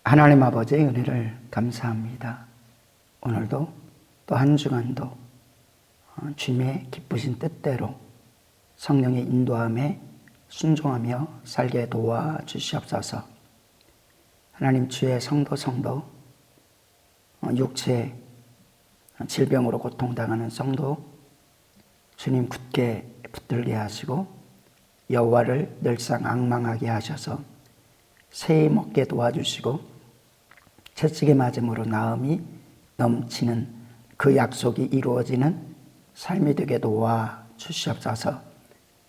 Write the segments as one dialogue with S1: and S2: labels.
S1: 하나님 아버지의 은혜를 감사합니다. 오늘도 또 한 주간도 주님의 기쁘신 뜻대로 성령의 인도함에 순종하며 살게 도와주시옵소서. 하나님, 주의 성도 육체 질병으로 고통당하는 성도 주님 굳게 붙들게 하시고 여호와를 늘상 앙망하게 하셔서 새해 먹게 도와주시고 채찍에 맞음으로 나음이 넘치는 그 약속이 이루어지는 삶이 되게 도와주시옵소서.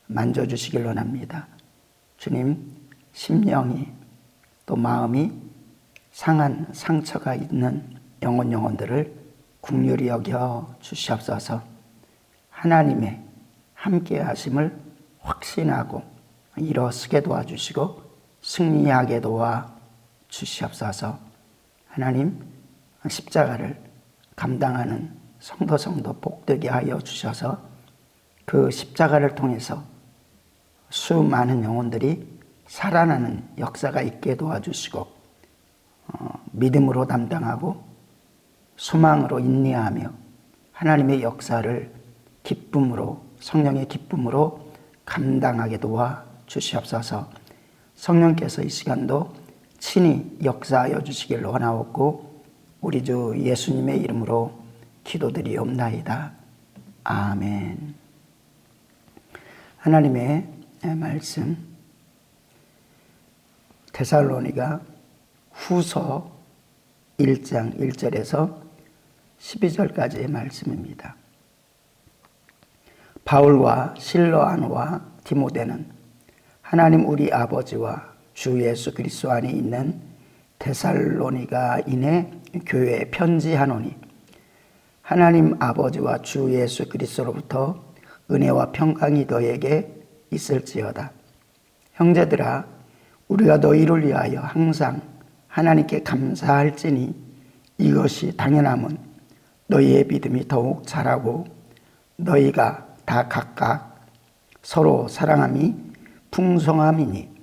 S1: 만져주시길 원합니다. 주님, 심령이 또 마음이 상한 상처가 있는 영혼들을 긍휼히 여겨 주시옵소서. 하나님의 함께 하심을 확신하고 일어서게 도와주시고 승리하게 도와주시옵소서. 하나님, 십자가를 감당하는 성도 복되게 하여 주셔서 그 십자가를 통해서 수많은 영혼들이 살아나는 역사가 있게 도와주시고 믿음으로 담당하고 소망으로 인내하며 하나님의 역사를 기쁨으로, 성령의 기쁨으로 감당하게 도와주시옵소서. 성령께서 이 시간도 친히 역사하여 주시길 원하옵고 우리 주 예수님의 이름으로 기도드리옵나이다. 아멘. 하나님의 말씀, 데살로니가 후서 1장 1절에서 12절까지의 말씀입니다. 바울과 실로아노와 디모데는 하나님 우리 아버지와 주 예수 그리스도 안에 있는 데살로니가인의 교회에 편지하노니 하나님 아버지와 주 예수 그리스도로부터 은혜와 평강이 너에게 있을지어다. 형제들아, 우리가 너희를 위하여 항상 하나님께 감사할지니 이것이 당연함은 너희의 믿음이 더욱 자라고 너희가 다 각각 서로 사랑함이 풍성함이니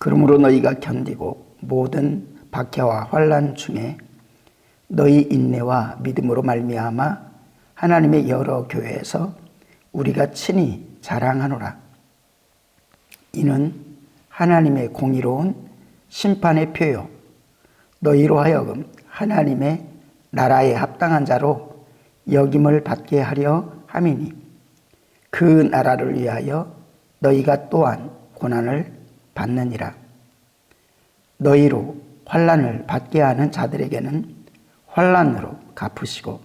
S1: 그러므로 너희가 견디고 모든 박해와 환난 중에 너희 인내와 믿음으로 말미암아 하나님의 여러 교회에서 우리가 친히 자랑하노라. 이는 하나님의 공의로운 심판의 표요 너희로 하여금 하나님의 나라에 합당한 자로 여김을 받게 하려 함이니 그 나라를 위하여 너희가 또한 고난을 받느니라. 너희로 환난을 받게 하는 자들에게는 환난으로 갚으시고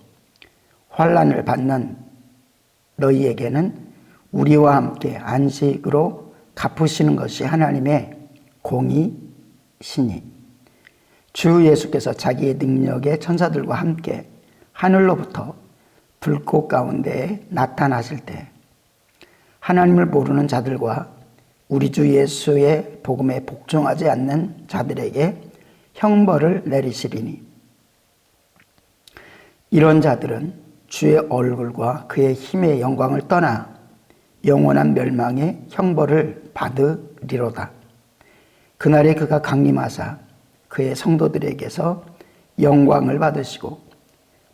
S1: 환난을 받는 너희에게는 우리와 함께 안식으로 갚으시는 것이 하나님의 공의시니 주 예수께서 자기의 능력의 천사들과 함께 하늘로부터 불꽃 가운데에 나타나실 때 하나님을 모르는 자들과 우리 주 예수의 복음에 복종하지 않는 자들에게 형벌을 내리시리니 이런 자들은 주의 얼굴과 그의 힘의 영광을 떠나 영원한 멸망의 형벌을 받으리로다. 그날에 그가 강림하사 그의 성도들에게서 영광을 받으시고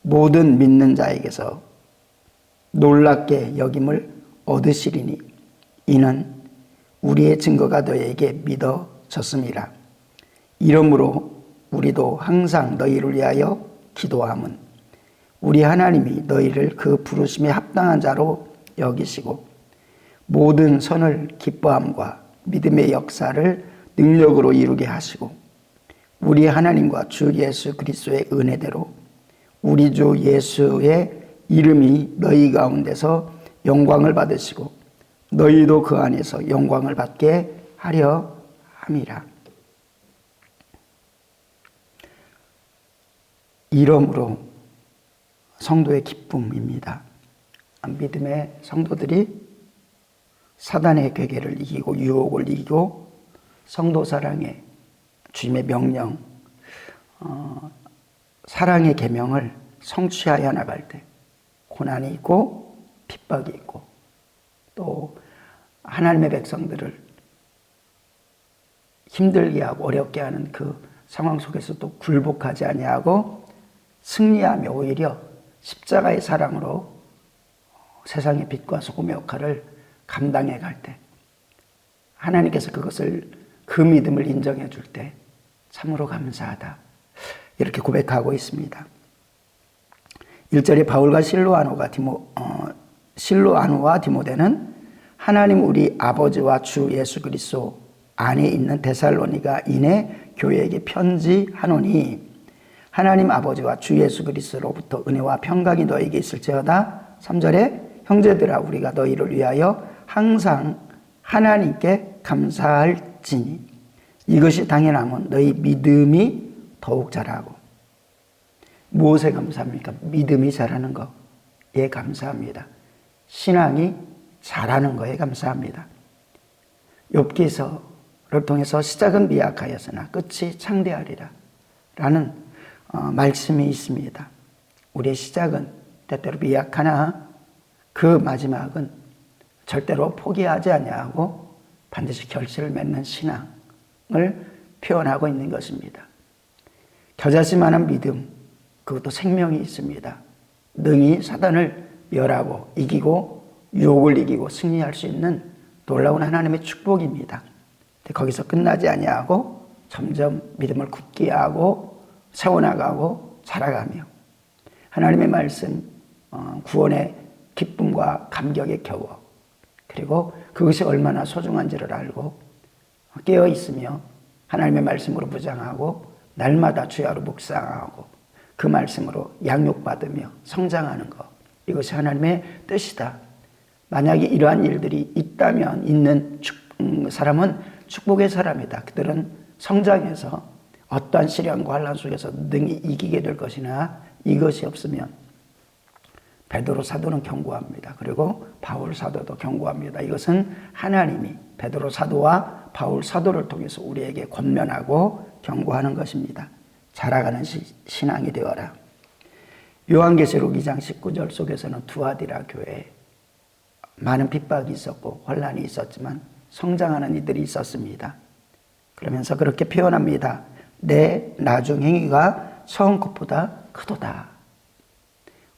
S1: 모든 믿는 자에게서 놀랍게 여김을 얻으시리니 이는 우리의 증거가 너희에게 믿어졌음이라. 이러므로 우리도 항상 너희를 위하여 기도함은 우리 하나님이 너희를 그 부르심에 합당한 자로 여기시고 모든 선을 기뻐함과 믿음의 역사를 능력으로 이루게 하시고 우리 하나님과 주 예수 그리스도의 은혜대로 우리 주 예수의 이름이 너희 가운데서 영광을 받으시고 너희도 그 안에서 영광을 받게 하려 함이라. 이러므로 성도의 기쁨입니다. 믿음의 성도들이 사단의 괴계를 이기고 유혹을 이기고 성도 사랑의 주님의 명령, 사랑의 계명을 성취하여 나갈 때 고난이 있고 핍박이 있고 또 하나님의 백성들을 힘들게 하고 어렵게 하는 그 상황 속에서도 굴복하지 아니하고 승리하며 오히려 십자가의 사랑으로 세상의 빛과 소금의 역할을 감당해 갈 때, 하나님께서 그 믿음을 인정해 줄 때 참으로 감사하다, 이렇게 고백하고 있습니다. 1절에 바울과 실로아노와 디모데는 하나님 우리 아버지와 주 예수 그리스도 안에 있는 데살로니가인의 교회에게 편지하노니 하나님 아버지와 주 예수 그리스도로부터 은혜와 평강이 너에게 있을지어다. 3절에 형제들아 우리가 너희를 위하여 항상 하나님께 감사할지니 이것이 당연하면 너희 믿음이 더욱 자라고. 무엇에 감사합니까? 믿음이 자라는 거에 감사합니다. 신앙이 자라는 거에 감사합니다. 욥기서를 통해서 시작은 미약하였으나 끝이 창대하리라 라는 말씀이 있습니다. 우리의 시작은 때때로 미약하나 그 마지막은 절대로 포기하지 아니하고 반드시 결실을 맺는 신앙을 표현하고 있는 것입니다. 겨자씨만한 믿음, 그것도 생명이 있습니다. 능히 사단을 멸하고 이기고 유혹을 이기고 승리할 수 있는 놀라운 하나님의 축복입니다. 거기서 끝나지 아니하고 점점 믿음을 굳게 하고 세워나가고 자라가며 하나님의 말씀, 구원의 기쁨과 감격에 겨워, 그리고 그것이 얼마나 소중한지를 알고 깨어있으며 하나님의 말씀으로 무장하고 날마다 주야로 묵상하고 그 말씀으로 양육받으며 성장하는 것, 이것이 하나님의 뜻이다. 만약에 이러한 일들이 있다면 있는 사람은 축복의 사람이다. 그들은 성장해서 어떠한 시련과 환난 속에서 능히 이기게 될 것이나 이것이 없으면 베드로 사도는 경고합니다. 그리고 바울 사도도 경고합니다. 이것은 하나님이 베드로 사도와 바울 사도를 통해서 우리에게 권면하고 경고하는 것입니다. 자라가는 신앙이 되어라. 요한계시록 2장 19절 속에서는 두아디라 교회에 많은 핍박이 있었고 혼란이 있었지만 성장하는 이들이 있었습니다. 그러면서 그렇게 표현합니다. 내 나중 행위가 처음 것보다 크도다.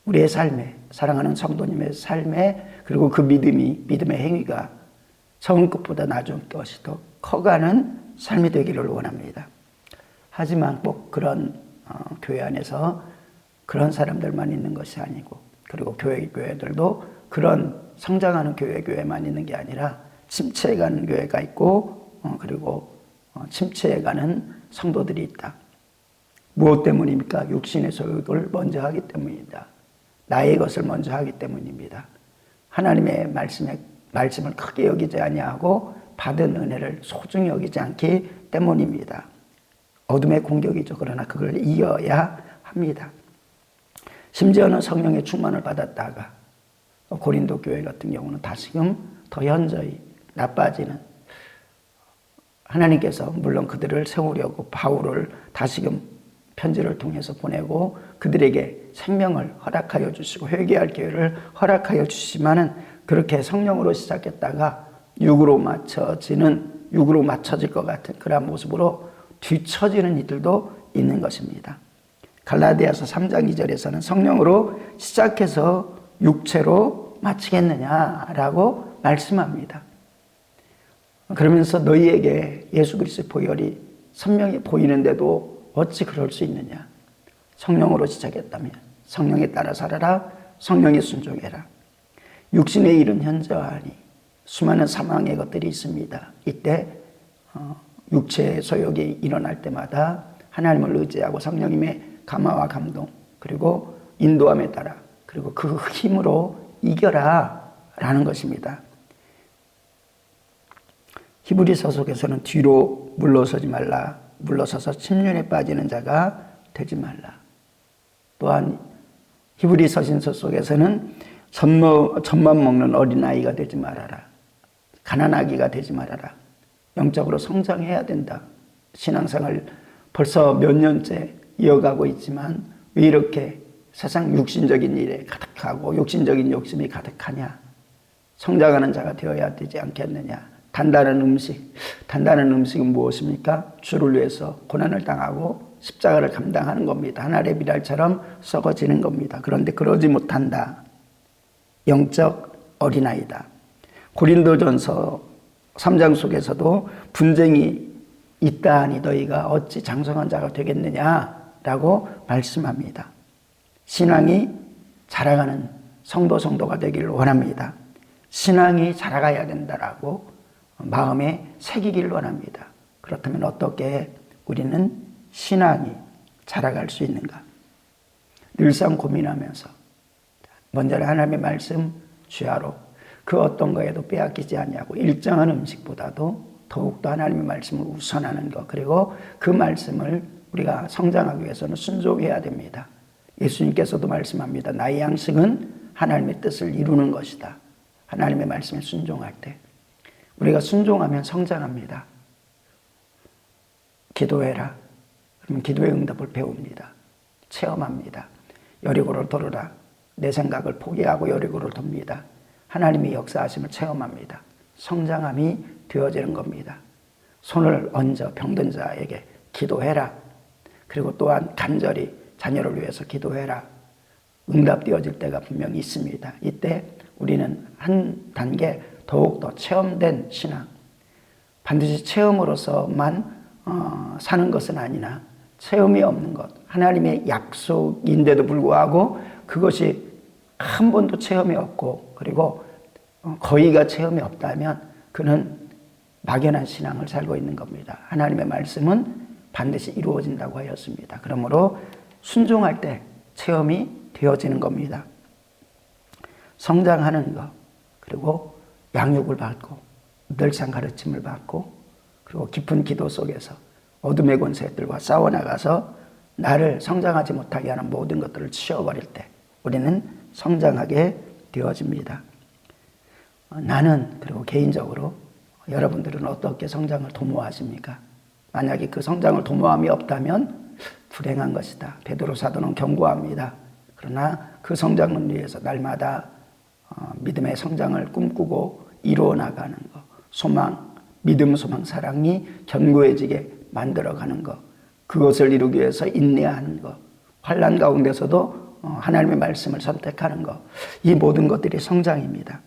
S1: 우리의 삶에, 사랑하는 성도님의 삶에, 그리고 그 믿음의 행위가 처음 것보다 나중 것이 더 커가는 삶이 되기를 원합니다. 하지만 꼭 그런 교회 안에서 그런 사람들만 있는 것이 아니고, 그리고 교회들도 그런 성장하는 교회만 있는 게 아니라 침체해가는 교회가 있고, 그리고 침체해가는 성도들이 있다. 무엇 때문입니까? 육신의 소욕을 먼저 하기 때문이다. 나의 것을 먼저 하기 때문입니다. 하나님의 말씀을 크게 여기지 아니하고 받은 은혜를 소중히 여기지 않기 때문입니다. 어둠의 공격이죠. 그러나 그걸 이겨야 합니다. 심지어는 성령의 충만을 받았다가 고린도 교회 같은 경우는 다시금 더 현저히 나빠지는, 하나님께서 물론 그들을 세우려고 바울을 다시금 편지를 통해서 보내고 그들에게 생명을 허락하여 주시고 회개할 기회를 허락하여 주시지만은 그렇게 성령으로 시작했다가 육으로 맞춰질 것 같은 그런 모습으로 뒤처지는 이들도 있는 것입니다. 갈라디아서 3장 2절에서는 성령으로 시작해서 육체로 마치겠느냐라고 말씀합니다. 그러면서 너희에게 예수 그리스도의 보혈이 선명히 보이는데도 어찌 그럴 수 있느냐. 성령으로 시작했다면 성령에 따라 살아라. 성령에 순종해라. 육신의 일은 현저하니 수많은 사망의 것들이 있습니다. 이때 육체의 소욕이 일어날 때마다 하나님을 의지하고 성령님의 감화와 감동, 그리고 인도함에 따라, 그리고 그 힘으로 이겨라 라는 것입니다. 히브리서 속에서는 뒤로 물러서지 말라, 물러서서 침륜에 빠지는 자가 되지 말라. 또한 히브리 서신서 속에서는 젖만 먹는 어린아이가 되지 말아라. 가난아기가 되지 말아라. 영적으로 성장해야 된다. 신앙생활 벌써 몇 년째 이어가고 있지만 왜 이렇게 세상 육신적인 일에 가득하고 육신적인 욕심이 가득하냐. 성장하는 자가 되어야 되지 않겠느냐. 단단한 음식. 단단한 음식은 무엇입니까? 주를 위해서 고난을 당하고 십자가를 감당하는 겁니다. 하늘의 미랄처럼 썩어지는 겁니다. 그런데 그러지 못한다. 영적 어린아이다. 고린도전서 3장 속에서도 분쟁이 있다하니 너희가 어찌 장성한 자가 되겠느냐라고 말씀합니다. 신앙이 자라가는 성도가 되기를 원합니다. 신앙이 자라가야 된다라고 마음에 새기기를 원합니다. 그렇다면 어떻게 우리는 신앙이 자라갈 수 있는가? 늘상 고민하면서 먼저 하나님의 말씀 주야로 그 어떤 거에도 빼앗기지 않냐고 일정한 음식보다도 더욱더 하나님의 말씀을 우선하는 것, 그리고 그 말씀을 우리가 성장하기 위해서는 순종해야 됩니다. 예수님께서도 말씀합니다. 나의 양식은 하나님의 뜻을 이루는 것이다. 하나님의 말씀에 순종할 때 우리가 순종하면 성장합니다. 기도해라. 그러면 기도의 응답을 배웁니다. 체험합니다. 여리고를 돌으라. 내 생각을 포기하고 여리고를 돕니다. 하나님의 역사하심을 체험합니다. 성장함이 되어지는 겁니다. 손을 얹어 병든 자에게 기도해라. 그리고 또한 간절히 자녀를 위해서 기도해라. 응답되어질 때가 분명히 있습니다. 이때 우리는 한 단계 더욱더 체험된 신앙, 반드시 체험으로서만 사는 것은 아니나 체험이 없는 것, 하나님의 약속인데도 불구하고 그것이 한 번도 체험이 없고 그리고 거의가 체험이 없다면 그는 막연한 신앙을 살고 있는 겁니다. 하나님의 말씀은 반드시 이루어진다고 하였습니다. 그러므로 순종할 때 체험이 되어지는 겁니다. 성장하는 것, 그리고 양육을 받고 늘상 가르침을 받고 그리고 깊은 기도 속에서 어둠의 권세들과 싸워나가서 나를 성장하지 못하게 하는 모든 것들을 치워버릴 때 우리는 성장하게 되어집니다. 나는 그리고 개인적으로 여러분들은 어떻게 성장을 도모하십니까? 만약에 그 성장을 도모함이 없다면 불행한 것이다. 베드로 사도는 경고합니다. 그러나 그 성장을 위해서 날마다 믿음의 성장을 꿈꾸고 이루어 나가는 것, 소망, 믿음, 소망, 사랑이 견고해지게 만들어가는 것, 그것을 이루기 위해서 인내하는 것, 환난 가운데서도 하나님의 말씀을 선택하는 것, 이 모든 것들이 성장입니다.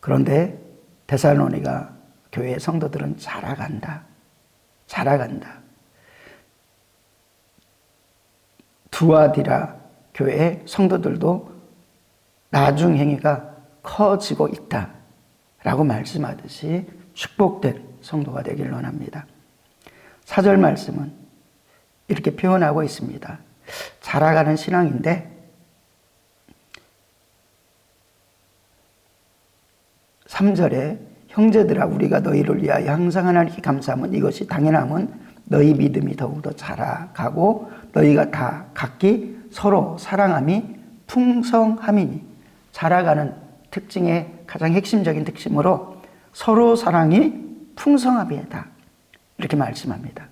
S1: 그런데 데살로니가 교회 성도들은 자라간다. 두아디라 교회 성도들도 나중 행위가 커지고 있다 라고 말씀하듯이 축복된 성도가 되기를 원합니다. 4절 말씀은 이렇게 표현하고 있습니다. 자라가는 신앙인데 3절에 형제들아 우리가 너희를 위하여 항상 하나님께 감사함은 이것이 당연함은 너희 믿음이 더욱더 자라가고 너희가 다 각기 서로 사랑함이 풍성함이니, 자라가는 특징의 가장 핵심적인 특징으로 서로 사랑이 풍성함이다 이렇게 말씀합니다.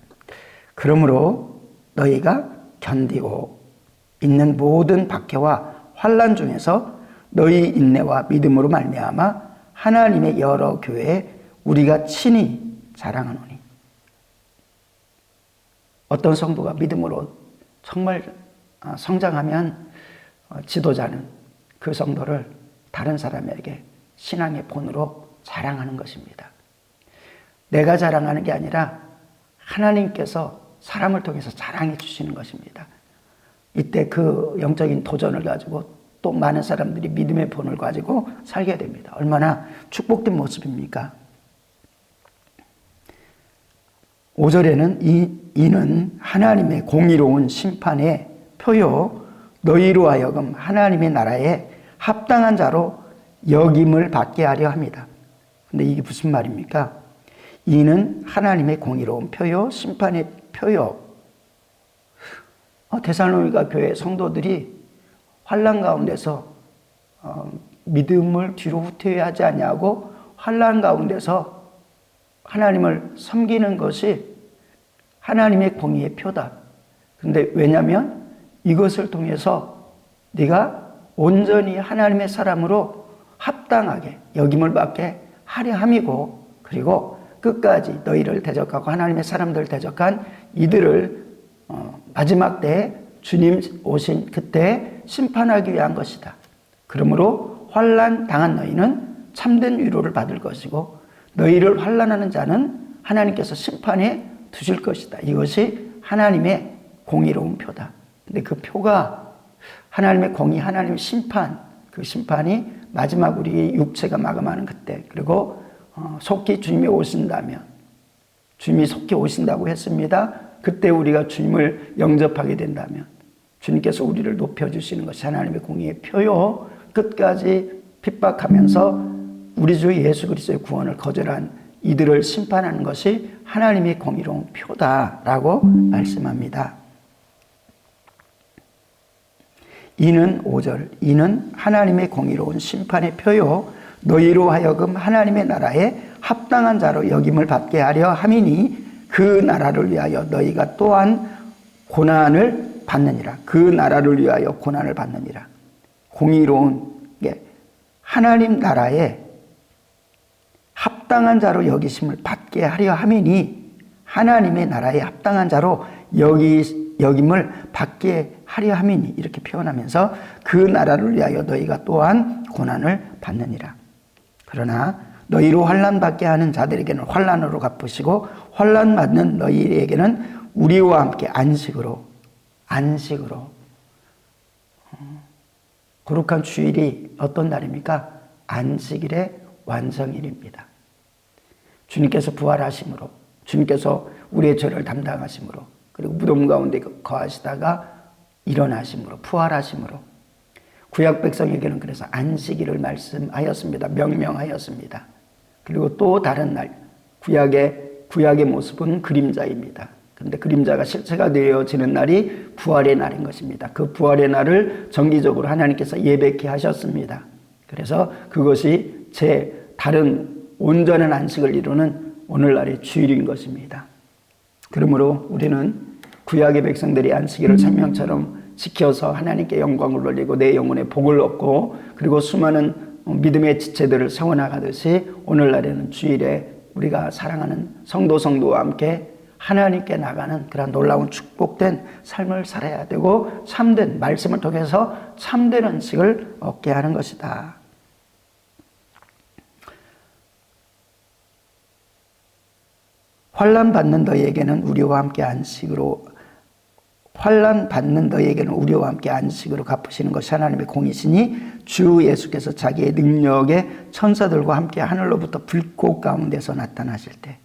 S1: 그러므로 너희가 견디고 있는 모든 박해와 환난 중에서 너희 인내와 믿음으로 말미암아 하나님의 여러 교회에 우리가 친히 자랑하노니. 어떤 성도가 믿음으로 정말 성장하면 지도자는 그 성도를 다른 사람에게 신앙의 본으로 자랑하는 것입니다. 내가 자랑하는 게 아니라 하나님께서 사람을 통해서 자랑해 주시는 것입니다. 이때 그 영적인 도전을 가지고 또 많은 사람들이 믿음의 본을 가지고 살게 됩니다. 얼마나 축복된 모습입니까? 5절에는 이는 하나님의 공의로운 심판의 표요 너희로 하여금 하나님의 나라에 합당한 자로 여김을 받게 하려 합니다. 근데 이게 무슨 말입니까? 이는 하나님의 공의로운 표요 심판의 표요. 데살로니가 교회 성도들이 환난 가운데서 믿음을 뒤로 후퇴하지 않냐고 환난 가운데서 하나님을 섬기는 것이 하나님의 공의의 표다. 그런데 왜냐하면 이것을 통해서 네가 온전히 하나님의 사람으로 합당하게 여김을 받게 하려 함이고, 그리고 끝까지 너희를 대적하고 하나님의 사람들을 대적한 이들을 마지막 때에 주님 오신 그때 심판하기 위한 것이다. 그러므로 환난 당한 너희는 참된 위로를 받을 것이고, 너희를 환난하는 자는 하나님께서 심판해 두실 것이다. 이것이 하나님의 공의로운 표다. 근데 그 표가 하나님의 공의, 하나님의 심판, 그 심판이 마지막 우리 육체가 마감하는 그때, 그리고 속히 주님이 오신다면, 주님이 속히 오신다고 했습니다. 그때 우리가 주님을 영접하게 된다면 주님께서 우리를 높여주시는 것이 하나님의 공의의 표요. 끝까지 핍박하면서 우리 주 예수 그리스도의 구원을 거절한 이들을 심판하는 것이 하나님의 공의로운 표다라고 말씀합니다. 이는 5절, 이는 하나님의 공의로운 심판의 표요 너희로 하여금 하나님의 나라에 합당한 자로 여김을 받게 하려 함이니 그 나라를 위하여 너희가 또한 고난을 받느니라. 그 나라를 위하여 고난을 받느니라. 공의로운 게 하나님 나라에 합당한 자로 여기심을 받게 하려 함이니, 하나님의 나라에 합당한 자로 여김을 받게 하려 함이니, 이렇게 표현하면서 그 나라를 위하여 너희가 또한 고난을 받느니라. 그러나 너희로 환난받게 하는 자들에게는 환난으로 갚으시고 환난 받는 너희에게는 우리와 함께 안식으로 거룩한 주일이 어떤 날입니까? 안식일의 완성일입니다. 주님께서 부활하심으로, 주님께서 우리의 죄를 담당하심으로, 그리고 무덤 가운데 거하시다가 일어나심으로, 부활하심으로, 구약 백성에게는 그래서 안식일을 말씀하였습니다. 명명하였습니다. 그리고 또 다른 날, 구약의 모습은 그림자입니다. 그런데 그림자가 실체가 되어지는 날이 부활의 날인 것입니다. 그 부활의 날을 정기적으로 하나님께서 예배케 하셨습니다. 그래서 그것이 다른 온전한 안식을 이루는 오늘날의 주일인 것입니다. 그러므로 우리는 구약의 백성들이 안식일을 생명처럼 지켜서 하나님께 영광을 돌리고 내 영혼에 복을 얻고, 그리고 수많은 믿음의 지체들을 세워나가듯이 오늘날에는 주일에 우리가 사랑하는 성도와 함께 하나님께 나가는 그런 놀라운 축복된 삶을 살아야 되고, 참된 말씀을 통해서 참된 안식을 얻게 하는 것이다. 환난 받는 너희에게는 우리와 함께 안식으로 갚으시는 것이 하나님의 공이시니, 주 예수께서 자기의 능력의 천사들과 함께 하늘로부터 불꽃 가운데서 나타나실 때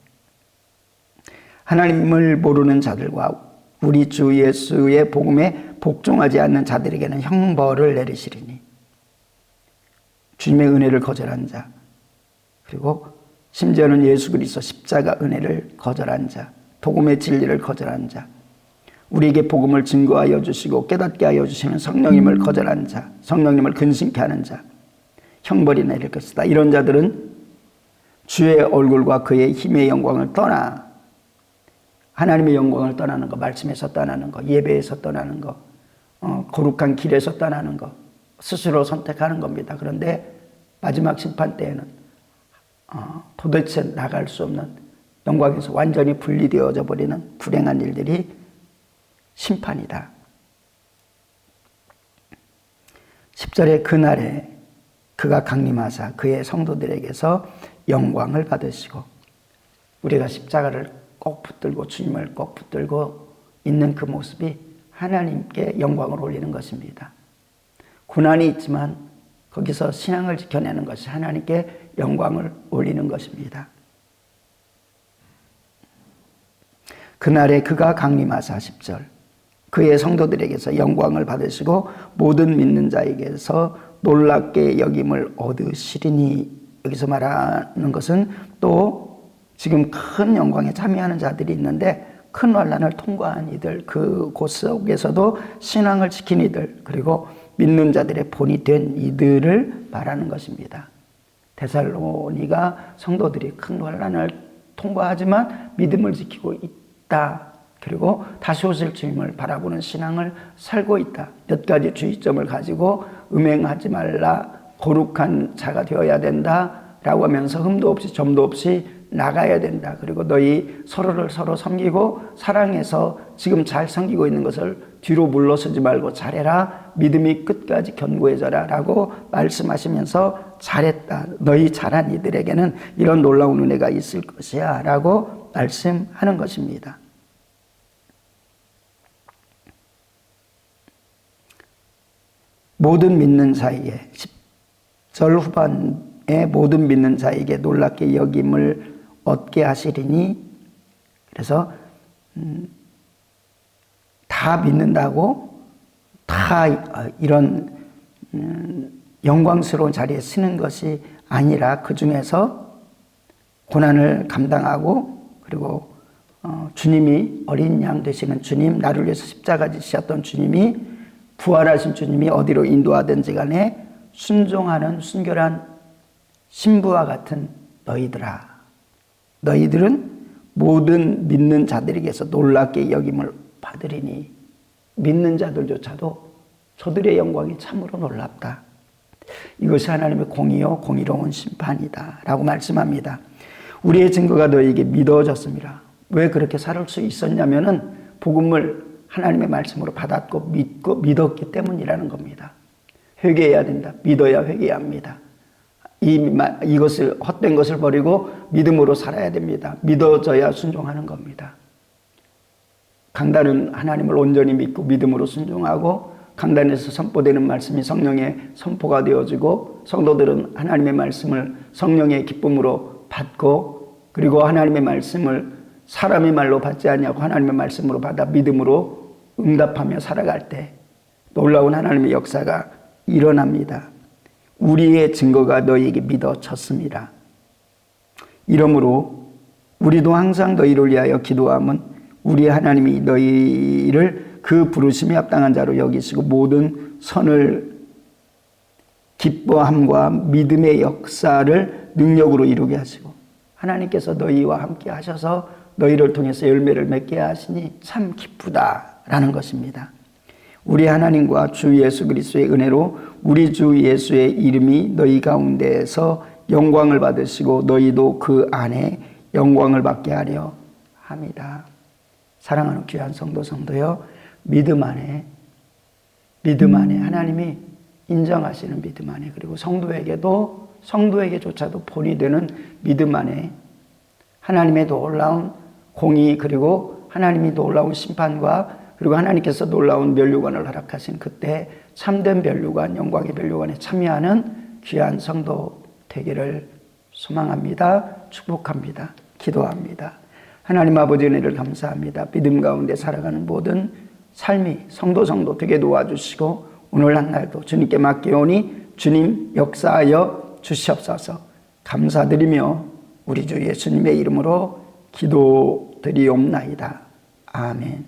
S1: 하나님을 모르는 자들과 우리 주 예수의 복음에 복종하지 않는 자들에게는 형벌을 내리시리니, 주님의 은혜를 거절한 자, 그리고 심지어는 예수 그리스도 십자가 은혜를 거절한 자, 복음의 진리를 거절한 자, 우리에게 복음을 증거하여 주시고 깨닫게 하여 주시는 성령님을 거절한 자, 성령님을 근심케 하는 자, 형벌이 내릴 것이다. 이런 자들은 주의 얼굴과 그의 힘의 영광을 떠나, 하나님의 영광을 떠나는 것, 말씀에서 떠나는 것, 예배에서 떠나는 것, 거룩한 길에서 떠나는 것, 스스로 선택하는 겁니다. 그런데 마지막 심판 때에는 도대체 나갈 수 없는 영광에서 완전히 분리되어져 버리는 불행한 일들이 심판이다. 10절에 그날에 그가 강림하사 그의 성도들에게서 영광을 받으시고, 우리가 십자가를 꼭 붙들고 주님을 꼭 붙들고 있는 그 모습이 하나님께 영광을 올리는 것입니다. 고난이 있지만 거기서 신앙을 지켜내는 것이 하나님께 영광을 올리는 것입니다. 그날에 그가 강림하사 10절 그의 성도들에게서 영광을 받으시고 모든 믿는 자에게서 놀랍게 여김을 얻으시리니, 여기서 말하는 것은 또 지금 큰 영광에 참여하는 자들이 있는데 큰 환난을 통과한 이들, 그곳 속에서도 신앙을 지킨 이들, 그리고 믿는 자들의 본이 된 이들을 말하는 것입니다. 데살로니가 성도들이 큰 환난을 통과하지만 믿음을 지키고 있다. 그리고 다시 오실 주님을 바라보는 신앙을 살고 있다. 몇 가지 주의점을 가지고 음행하지 말라, 거룩한 자가 되어야 된다라고 하면서 흠도 없이 점도 없이 나가야 된다. 그리고 너희 서로를 서로 섬기고 사랑해서 지금 잘 섬기고 있는 것을 뒤로 물러서지 말고 잘해라. 믿음이 끝까지 견고해져라 라고 말씀하시면서 잘했다. 너희 잘한 이들에게는 이런 놀라운 은혜가 있을 것이야 라고 말씀하는 것입니다. 모든 믿는 자에게 10절 후반에 모든 믿는 자에게 놀랍게 여김을 얻게 하시리니, 그래서 다 믿는다고 다 이런 영광스러운 자리에 쓰는 것이 아니라 그 중에서 고난을 감당하고 그리고 주님이 어린 양 되시는 주님, 나를 위해서 십자가 지셨던 주님이, 부활하신 주님이 어디로 인도하든지 간에 순종하는 순결한 신부와 같은 너희들아, 너희들은 모든 믿는 자들에게서 놀랍게 여김을 받으리니, 믿는 자들조차도 저들의 영광이 참으로 놀랍다. 이것이 하나님의 공의요 공의로운 심판이다 라고 말씀합니다. 우리의 증거가 너희에게 믿어졌습니다. 왜 그렇게 살 수 있었냐면은 복음을 하나님의 말씀으로 받았고 믿고 믿었기 때문이라는 겁니다. 회개해야 된다. 믿어야 회개합니다. 이것을 헛된 것을 버리고 믿음으로 살아야 됩니다. 믿어져야 순종하는 겁니다. 강단은 하나님을 온전히 믿고 믿음으로 순종하고, 강단에서 선포되는 말씀이 성령의 선포가 되어지고, 성도들은 하나님의 말씀을 성령의 기쁨으로 받고, 그리고 하나님의 말씀을 사람의 말로 받지 아니하고 하나님의 말씀으로 받아 믿음으로 응답하며 살아갈 때 놀라운 하나님의 역사가 일어납니다. 우리의 증거가 너희에게 믿어졌습니다. 이러므로 우리도 항상 너희를 위하여 기도함은 우리 하나님이 너희를 그 부르심에 합당한 자로 여기시고 모든 선을 기뻐함과 믿음의 역사를 능력으로 이루게 하시고, 하나님께서 너희와 함께 하셔서 너희를 통해서 열매를 맺게 하시니 참 기쁘다라는 것입니다. 우리 하나님과 주 예수 그리스도의 은혜로 우리 주 예수의 이름이 너희 가운데에서 영광을 받으시고 너희도 그 안에 영광을 받게 하려 합니다. 사랑하는 귀한 성도요, 믿음 안에 하나님이 인정하시는 믿음 안에, 그리고 성도에게조차도 본이 되는 믿음 안에 하나님의 놀라운 공의, 그리고 하나님이 놀라운 심판과, 그리고 하나님께서 놀라운 면류관을 허락하신 그때 참된 면류관, 영광의 면류관에 참여하는 귀한 성도 되기를 소망합니다. 축복합니다. 기도합니다. 하나님 아버지 은혜를 감사합니다. 믿음 가운데 살아가는 모든 삶이 성도 되게 도와주시고, 오늘 한 날도 주님께 맡기오니 주님 역사하여 주시옵소서. 감사드리며 우리 주 예수님의 이름으로 기도드리옵나이다. 아멘.